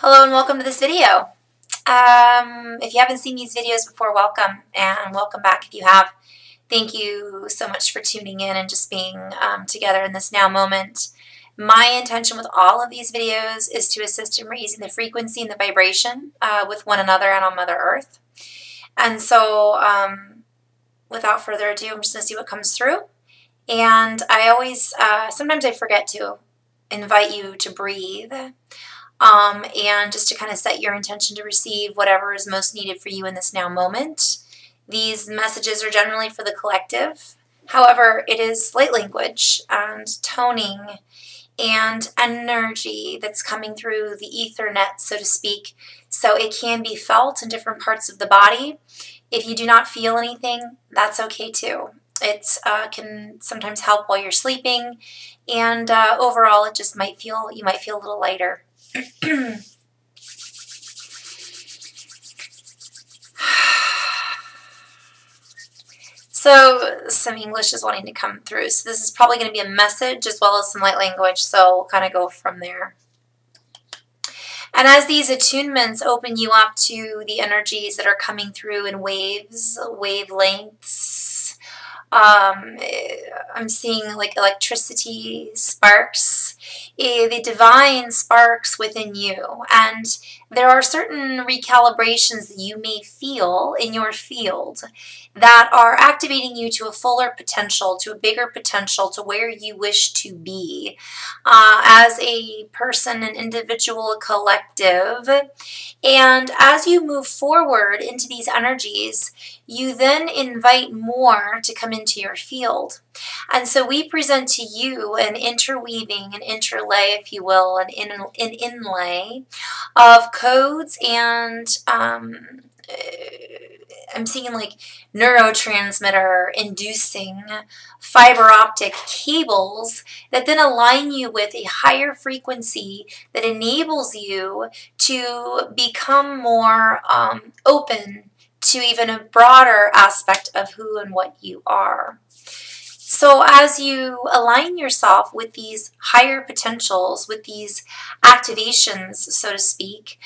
Hello and welcome to this video. If you haven't seen these videos before, welcome, and welcome back if you have. Thank you so much for tuning in and just being together in this now moment. My intention with all of these videos is to assist in raising the frequency and the vibration with one another and on Mother Earth. And so without further ado, I'm just going to see what comes through. And I always, sometimes I forget to invite you to breathe. And just to kind of set your intention to receive whatever is most needed for you in this now moment. These messages are generally for the collective. However, it is light language and toning and energy that's coming through the Ethernet, so to speak. So it can be felt in different parts of the body. If you do not feel anything, that's okay too. It can sometimes help while you're sleeping, and overall, it just might feel, you might feel a little lighter. So some English is wanting to come through. So this is probably going to be a message as well as some light language. So we'll kind of go from there. And as these attunements open you up to the energies that are coming through in waves, wavelengths, I'm seeing like electricity sparks, the divine sparks within you. And there are certain recalibrations that you may feel in your field that are activating you to a fuller potential, to a bigger potential, to where you wish to be as a person, an individual, a collective. And as you move forward into these energies, you then invite more to come into your field. And so we present to you an interweaving, an interlay, if you will, an inlay of codes and I'm seeing like neurotransmitter inducing fiber optic cables that then align you with a higher frequency that enables you to become more open to even a broader aspect of who and what you are. So as you align yourself with these higher potentials, with these activations, so to speak,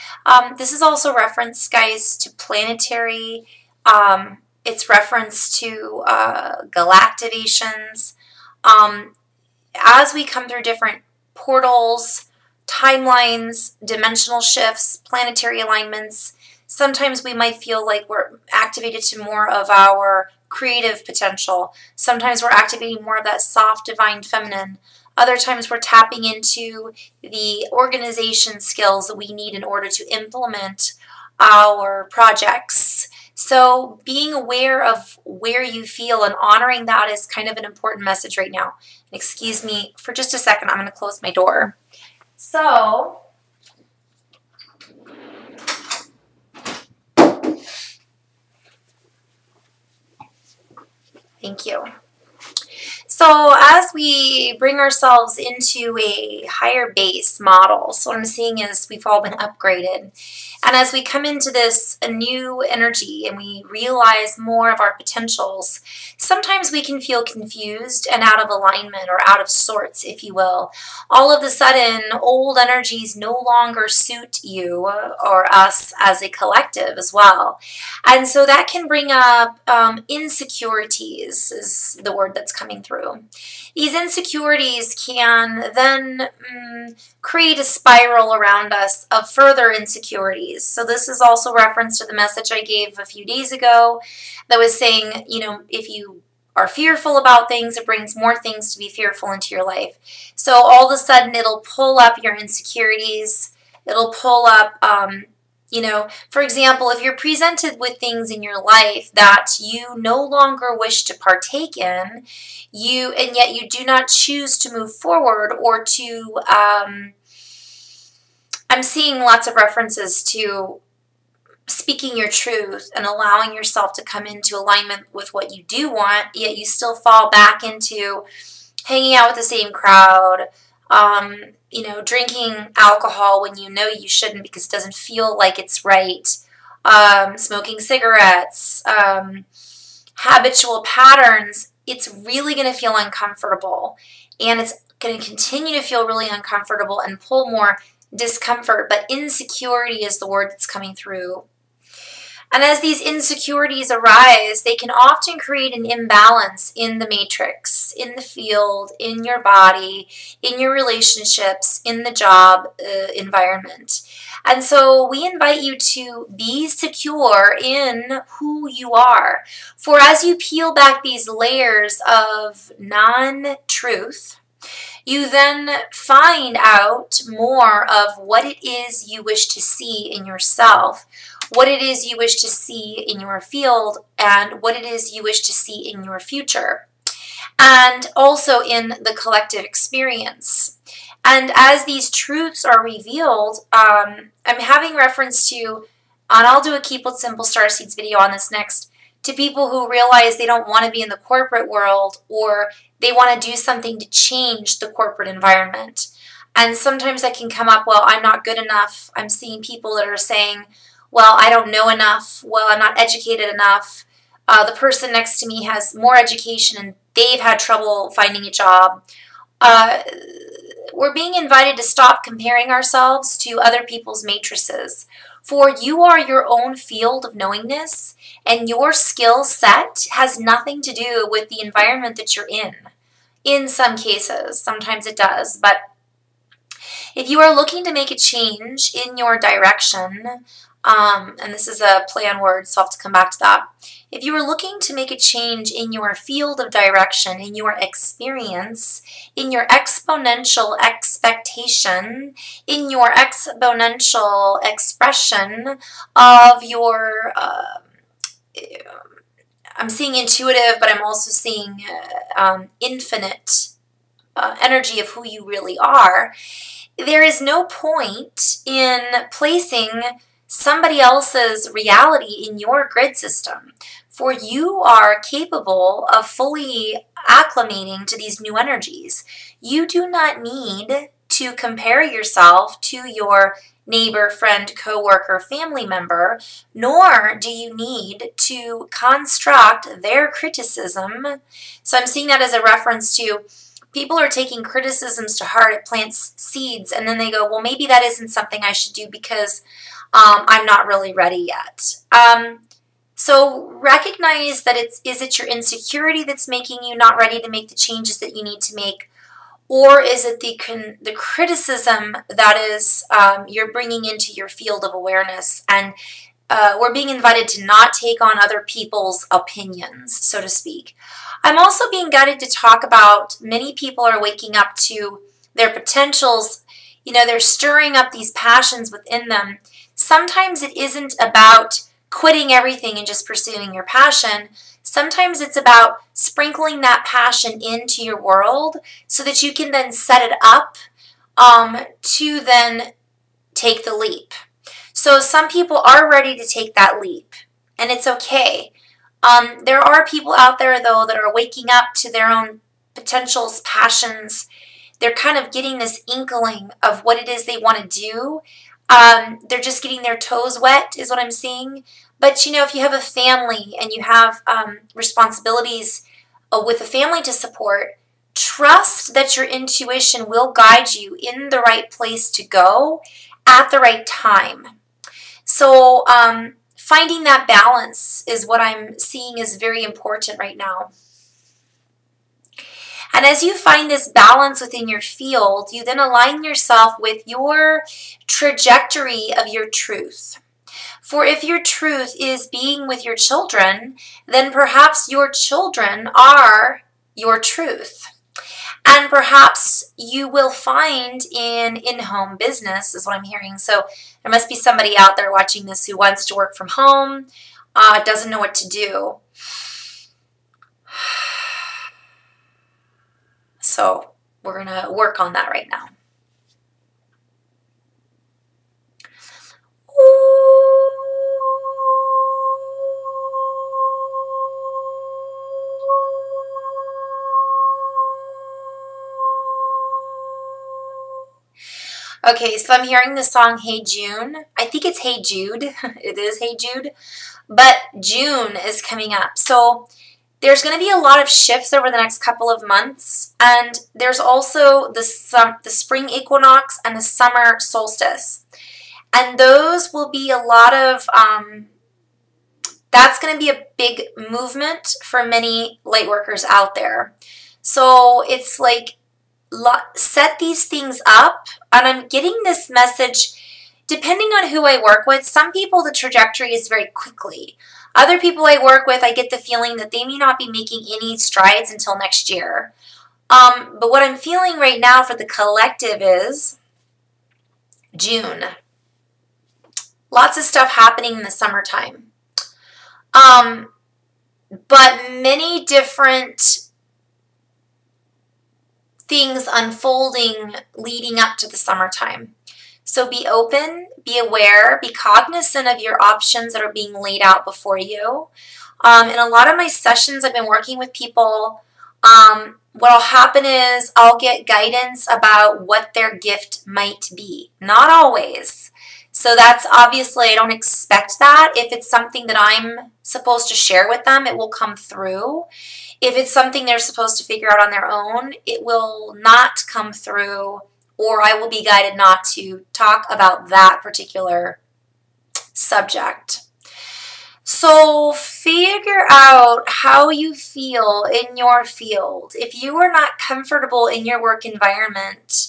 this is also reference, guys, to planetary, it's reference to galactivations. As we come through different portals, timelines, dimensional shifts, planetary alignments, sometimes we might feel like we're activated to more of our creative potential. Sometimes we're activating more of that soft, divine feminine. Other times we're tapping into the organization skills that we need in order to implement our projects. So being aware of where you feel and honoring that is kind of an important message right now. Excuse me for just a second. I'm going to close my door. So thank you. So as we bring ourselves into a higher base model, so what I'm seeing is we've all been upgraded. And as we come into this new energy and we realize more of our potentials, sometimes we can feel confused and out of alignment or out of sorts, if you will. All of a sudden, old energies no longer suit you or us as a collective as well. And so that can bring up insecurities is the word that's coming through. These insecurities can then create a spiral around us of further insecurities. So this is also reference to the message I gave a few days ago that was saying, you know, if you are fearful about things, it brings more things to be fearful into your life. So all of a sudden it'll pull up your insecurities. It'll pull up you know, for example, if you're presented with things in your life that you no longer wish to partake in, and yet you do not choose to move forward or to, I'm seeing lots of references to speaking your truth and allowing yourself to come into alignment with what you do want, yet you still fall back into hanging out with the same crowd, you know, drinking alcohol when you know you shouldn't because it doesn't feel like it's right, smoking cigarettes, habitual patterns, it's really going to feel uncomfortable. And it's going to continue to feel really uncomfortable and pull more discomfort, but insecurity is the word that's coming through. And as these insecurities arise, they can often create an imbalance in the matrix, in the field, in your body, in your relationships, in the job environment. And so we invite you to be secure in who you are. For as you peel back these layers of non-truth, you then find out more of what it is you wish to see in yourself, what it is you wish to see in your field, and what it is you wish to see in your future, and also in the collective experience. And as these truths are revealed, I'm having reference to, and I'll do a Keep It Simple Starseeds video on this next, to people who realize they don't want to be in the corporate world, or they want to do something to change the corporate environment. And sometimes that can come up, well, I'm not good enough. I'm seeing people that are saying, well, I don't know enough. Well, I'm not educated enough. The person next to me has more education and they've had trouble finding a job. We're being invited to stop comparing ourselves to other people's matrices. For you are your own field of knowingness, and your skill set has nothing to do with the environment that you're in. In some cases, sometimes it does, but if you are looking to make a change in your direction, and this is a play on words, so I'll have to come back to that. If you are looking to make a change in your field of direction, in your experience, in your exponential expectation, in your exponential expression of your, I'm seeing intuitive, but I'm also seeing infinite energy of who you really are, there is no point in placing somebody else's reality in your grid system, for you are capable of fully acclimating to these new energies. You do not need to compare yourself to your neighbor, friend, coworker, family member, nor do you need to construct their criticism. So I'm seeing that as a reference to people are taking criticisms to heart. It plants seeds, and then they go, well, maybe that isn't something I should do because I'm not really ready yet. So recognize that is it your insecurity that's making you not ready to make the changes that you need to make, or is it the criticism that is you're bringing into your field of awareness? And we're being invited to not take on other people's opinions, so to speak. I'm also being guided to talk about many people are waking up to their potentials. You know, they're stirring up these passions within them. Sometimes it isn't about quitting everything and just pursuing your passion. Sometimes it's about sprinkling that passion into your world so that you can then set it up to then take the leap. So some people are ready to take that leap, and it's okay. There are people out there, though, that are waking up to their own potentials, passions. They're kind of getting this inkling of what it is they want to do. They're just getting their toes wet is what I'm seeing. But, you know, if you have a family and you have responsibilities with a family to support, trust that your intuition will guide you in the right place to go at the right time. So finding that balance is what I'm seeing is very important right now. And as you find this balance within your field, you then align yourself with your trajectory of your truth. For if your truth is being with your children, then perhaps your children are your truth. And perhaps you will find in-home business, is what I'm hearing. So there must be somebody out there watching this who wants to work from home, doesn't know what to do. So we're going to work on that right now. Okay, so I'm hearing the song Hey June. I think it's Hey Jude. It is Hey Jude. But June is coming up. So There's going to be a lot of shifts over the next couple of months, and there's also the spring equinox and the summer solstice. And those will be a lot of, that's going to be a big movement for many light workers out there. So it's like, set these things up, and I'm getting this message, depending on who I work with. Some people, the trajectory is very quickly. Other people I work with, I get the feeling that they may not be making any strides until next year. But what I'm feeling right now for the collective is June. Lots of stuff happening in the summertime. But many different things unfolding leading up to the summertime. So be open, be aware, be cognizant of your options that are being laid out before you. In a lot of my sessions, I've been working with people. What'll happen is I'll get guidance about what their gift might be. Not always. So that's obviously, I don't expect that. If it's something that I'm supposed to share with them, it will come through. If it's something they're supposed to figure out on their own, it will not come through, or I will be guided not to talk about that particular subject. So figure out how you feel in your field. If you are not comfortable in your work environment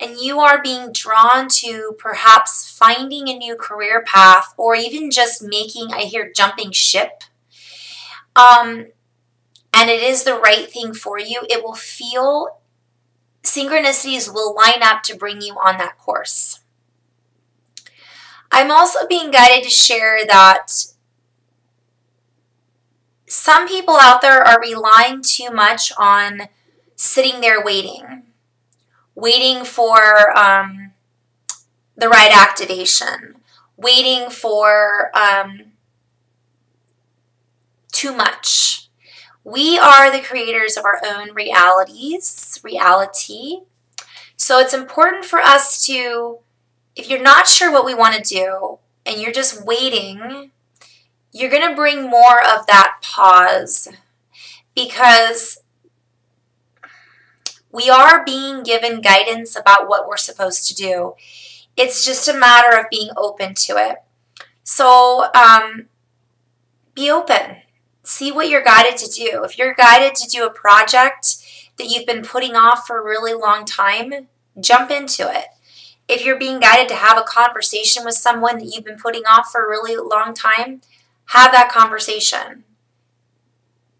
and you are being drawn to perhaps finding a new career path, or even just making, I hear, jumping ship, and it is the right thing for you, it will feel, synchronicities will line up to bring you on that course. I'm also being guided to share that some people out there are relying too much on sitting there waiting for the right activation, waiting for too much. We are the creators of our own reality. So it's important for us to, if you're not sure what we want to do and you're just waiting, you're going to bring more of that pause, because we are being given guidance about what we're supposed to do. It's just a matter of being open to it. So be open. See what you're guided to do. If you're guided to do a project that you've been putting off for a really long time, jump into it. If you're being guided to have a conversation with someone that you've been putting off for a really long time, have that conversation.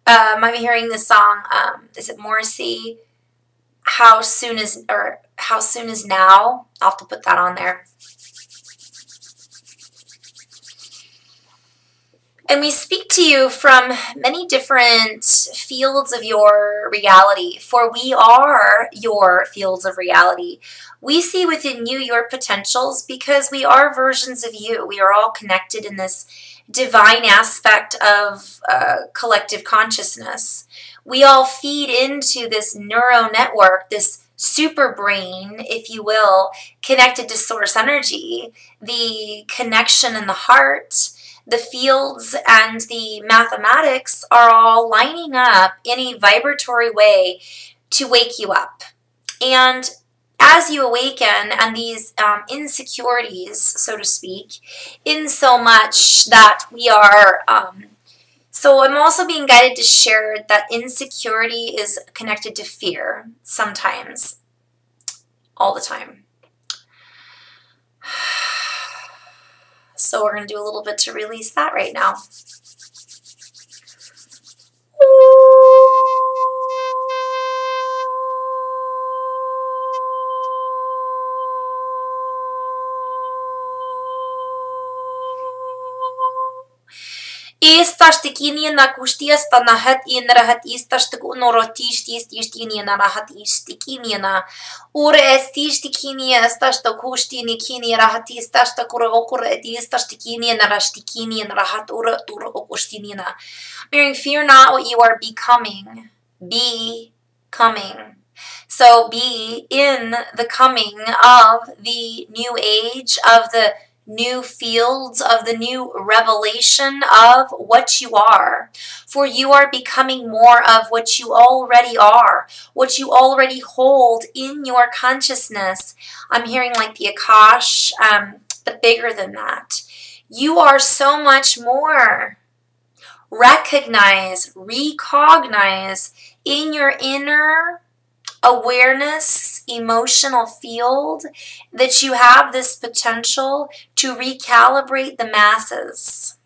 I'm hearing this song, is it Morrissey? How soon is now? I'll have to put that on there. And we speak to you from many different fields of your reality, for we are your fields of reality. We see within you your potentials because we are versions of you. We are all connected in this divine aspect of collective consciousness. We all feed into this neuro network, this super brain, if you will, connected to source energy, the connection in the heart. The fields and the mathematics are all lining up in a vibratory way to wake you up. And as you awaken, and these insecurities, so to speak, in so much that we are, so I'm also being guided to share that insecurity is connected to fear sometimes, all the time. So we're going to do a little bit to release that right now. Istashtikini na kushtias tanahat in rahat istashtiku norotish tishtini na rahat istikini na ur estistikini estashtakustini kini rahat istashtakura okur estistikini na rashtikini na rahat ur tur okustini na. Meaning, fear not what you are becoming. Be coming. So be in the coming of the new age, of the new fields of the new revelation of what you are. For you are becoming more of what you already are, what you already hold in your consciousness. I'm hearing like the Akash, but bigger than that. You are so much more. Recognize in your inner awareness, emotional field that you have this potential to recalibrate the masses.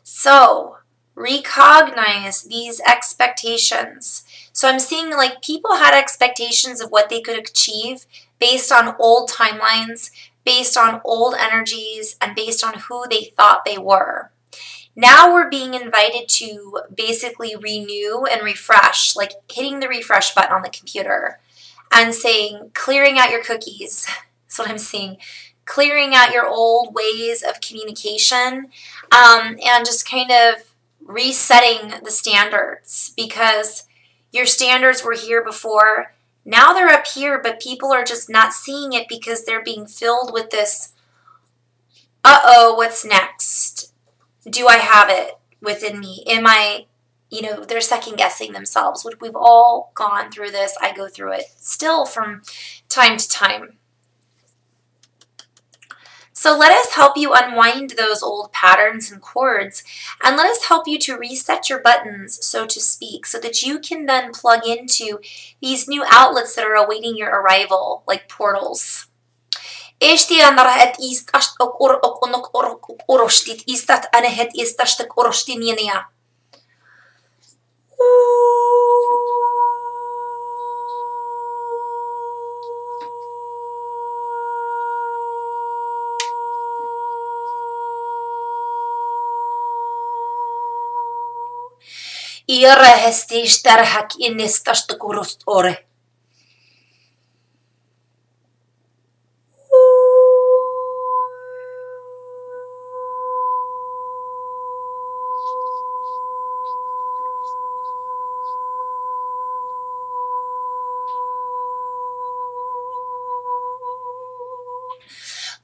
So, recognize these expectations. So I'm seeing like people had expectations of what they could achieve based on old timelines, based on old energies, and based on who they thought they were. Now we're being invited to basically renew and refresh, like hitting the refresh button on the computer and saying, clearing out your cookies. That's what I'm seeing. Clearing out your old ways of communication, and just kind of resetting the standards, because your standards were here before. Now they're up here, but people are just not seeing it because they're being filled with this, uh-oh, what's next? Do I have it within me? Am I, they're second guessing themselves. We've all gone through this. I go through it still from time to time. So let us help you unwind those old patterns and cords, and let us help you to reset your buttons, so to speak, so that you can then plug into these new outlets that are awaiting your arrival, like portals.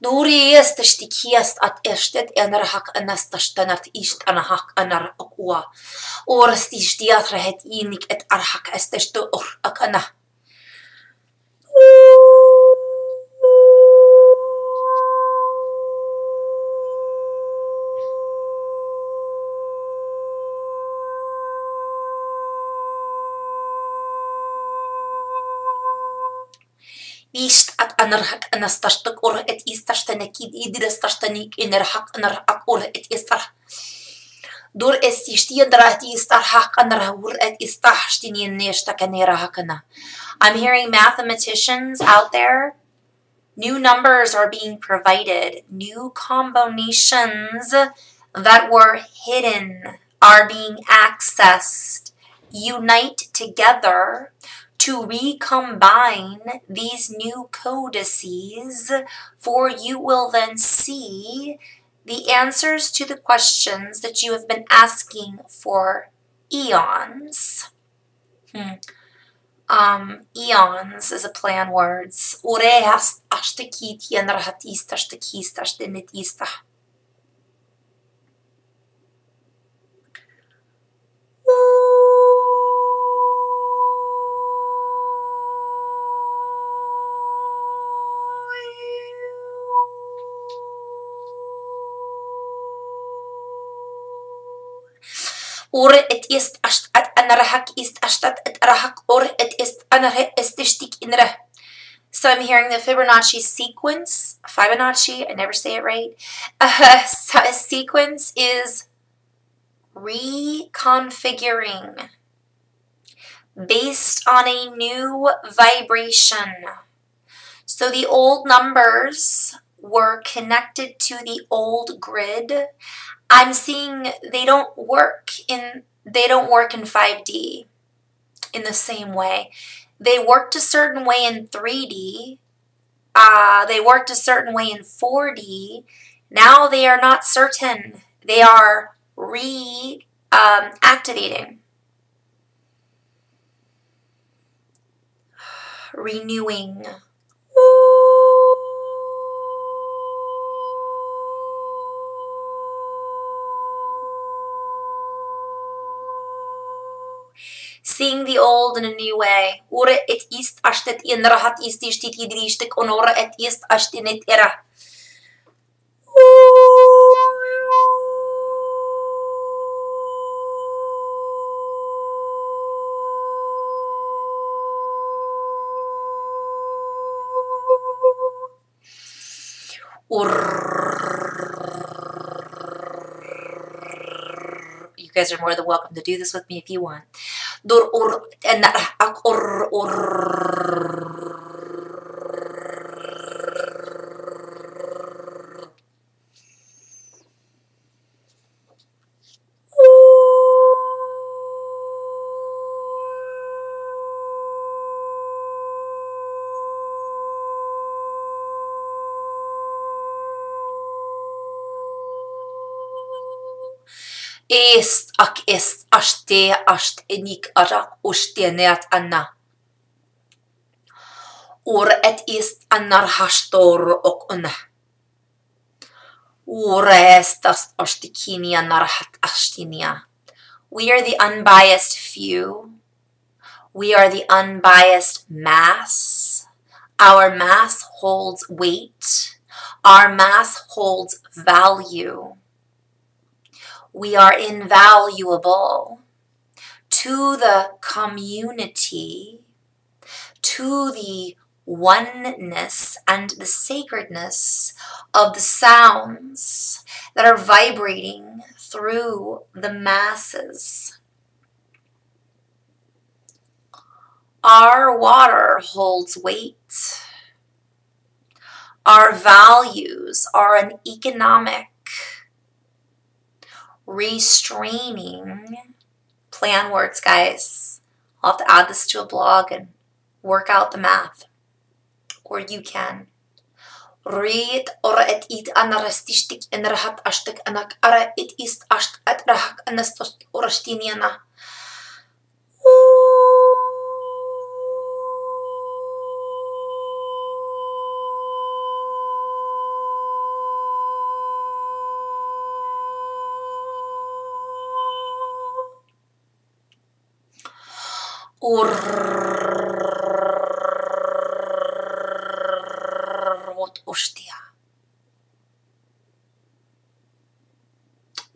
Duri estestikias at estet enerhak anastastanat ist anahak anar akua. Orstis diatrahet inik et arhak estesto akana. Ist at anarhak anastastak or et istastanekid idrastastanik inerhak anarhak or et istar. Dur estishtiadrati istarhak anarhur et istahstinin neshtakanirahakana. I'm hearing mathematicians out there. New numbers are being provided. New combinations that were hidden are being accessed. Unite together to recombine these new codices, for you will then see the answers to the questions that you have been asking for eons. Eons is a play on words. Or it is at anarhak ist astat et arhak or it is anarhe estishtik inre. So I'm hearing the Fibonacci sequence. Fibonacci, I never say it right. A sequence is reconfiguring based on a new vibration. So the old numbers were connected to the old grid. I'm seeing they don't work in 5D in the same way. They worked a certain way in 3D. They worked a certain way in 4D. Now they are not certain. They are activating, renewing. Seeing the old in a new way. Ora et ist ashtet inrahat ist ishtit idrishtik onora et ist ashtinit era. You guys are more than welcome to do this with me if you want. Est ak est ashte asht enik arak usteneat anna. Or et ist annar hastor ok unna. Estas ashtikinia narhat ashtinia. We are the unbiased few. We are the unbiased mass. Our mass holds weight. Our mass holds value. We are invaluable to the community, to the oneness and the sacredness of the sounds that are vibrating through the masses. Our water holds weight. Our values are an economic, restraining, plan words, guys. I'll have to add this to a blog and work out the math. Or you can. Reet ora et it anarastistik enrahat ashtek anak ara it ist asht at rahak anastos orastiniana. Ostia.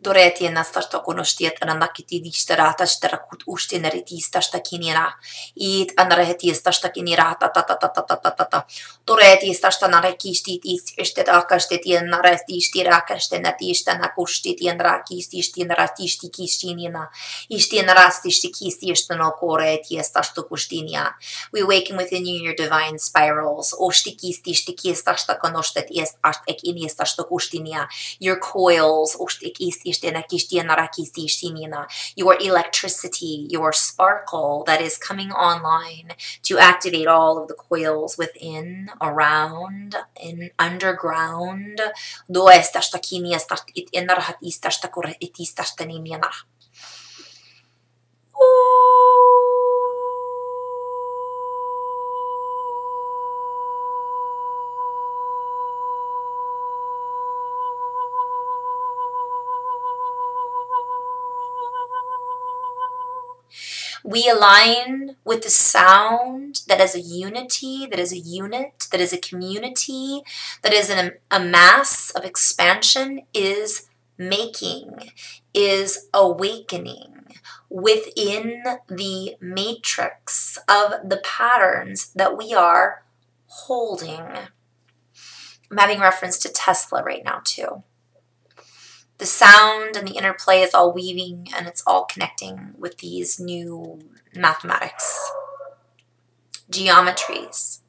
Doreti nastashta konoshtiet anakiti dishtarata shtarakut ushtineritista shtakinira. It anareheti stashta kinira ta ta ta ta ta ta ta ta ta. Doreti stashta narekishtit istetakastetin narestishtirakashtenatista nakushtitien rakistishtinratishtikistinina. Ishtinarastishtikistishtanokore stashtukustinia. We awaken within you your divine spirals. Oshtikistishtikistashtakonoshtet est ashtek inistashtakustinia. Your coils. Your electricity, your sparkle that is coming online to activate all of the coils within, around, in underground. We align with the sound that is a unity, that is a unit, that is a community, that is a mass of expansion, is making, is awakening within the matrix of the patterns that we are holding. I'm having reference to Tesla right now too. The sound and the interplay is all weaving and it's all connecting with these new mathematics, geometries.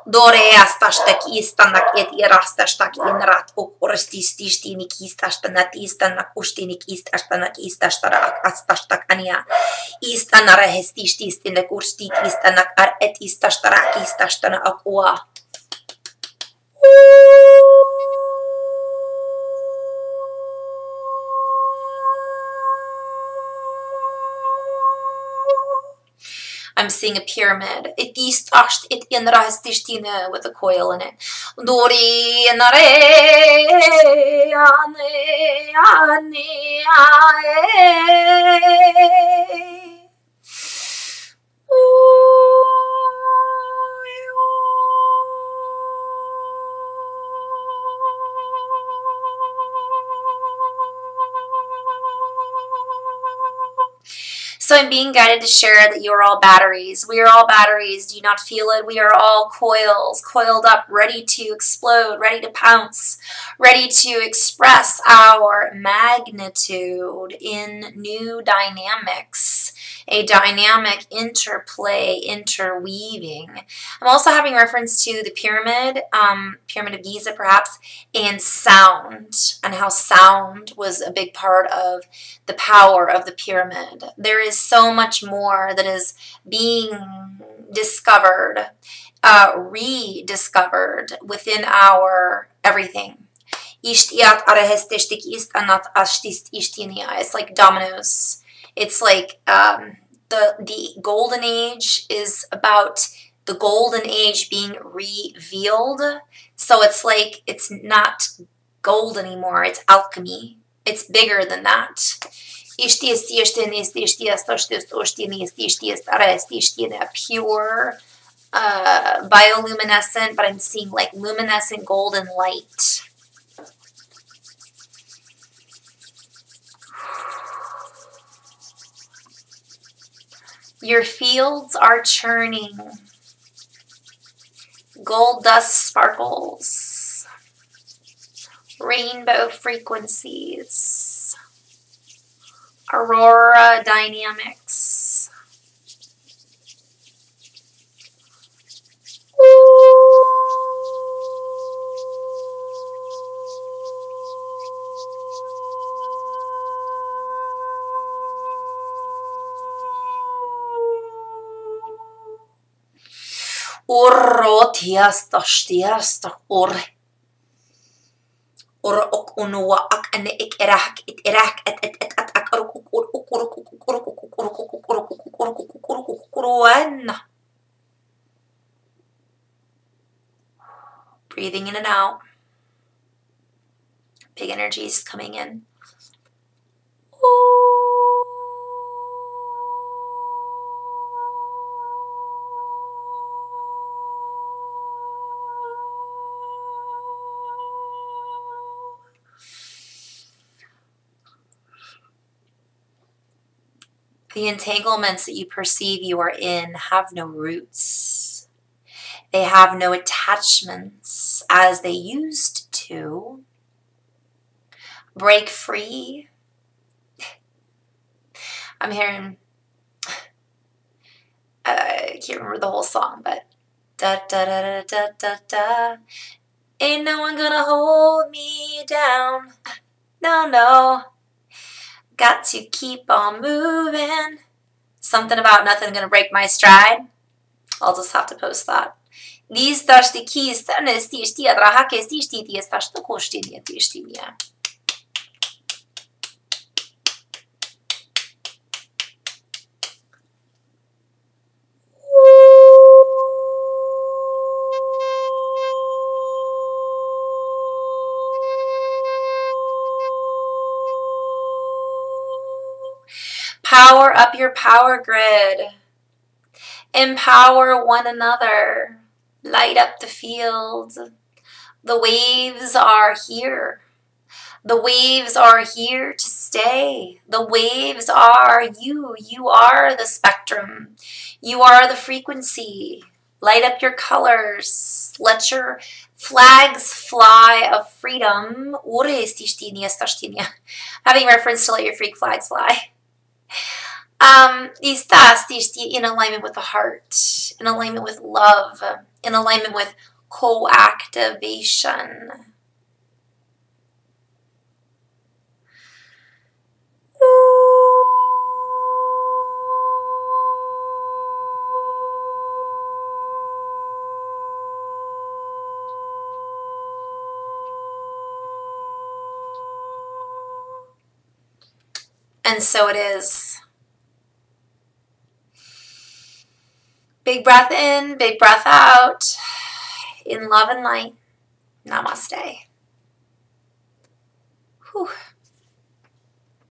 Dore astashtak istanak et irastashtak inrat ok orstistishtinik istashtanak istanak ushtinik istashtanak istashtarak astashtak ania istanara hestishtistinek urstik istanak ar et istashtarak istashtana akua. I'm seeing a pyramid. It is it with a coil in it. Dori So I'm being guided to share that you are all batteries. We are all batteries. Do you not feel it? We are all coils, coiled up, ready to explode, ready to pounce, ready to express our magnitude in new dynamics, a dynamic interplay, interweaving. I'm also having reference to the pyramid, Pyramid of Giza perhaps, and sound, and how sound was a big part of the power of the pyramid. There is so much more that is being discovered, rediscovered within our everything. It's like dominoes. It's like the golden age is about the golden age being revealed. So it's like it's not gold anymore. It's alchemy. It's bigger than that. Pure bioluminescent, but I'm seeing like luminescent golden light. Your fields are churning. Gold dust sparkles. Rainbow frequencies. Aurora dynamics. Breathing in and out. Big energies coming in. The entanglements that you perceive you are in have no roots. They have no attachments as they used to. Break free. I'm hearing, I can't remember the whole song, but da da da da da da da. Ain't no one gonna hold me down. No, no. Got to keep on moving. Something about nothing gonna break my stride. I'll just have to post that. Power up your power grid. Empower one another. Light up the field. The waves are here. The waves are here to stay. The waves are you. You are the spectrum. You are the frequency. Light up your colors. Let your flags fly of freedom. Having reference to let your freak flags fly. In alignment with the heart, in alignment with love, in alignment with co-activation. And so it is. Big breath in, big breath out. In love and light. Namaste. Whew.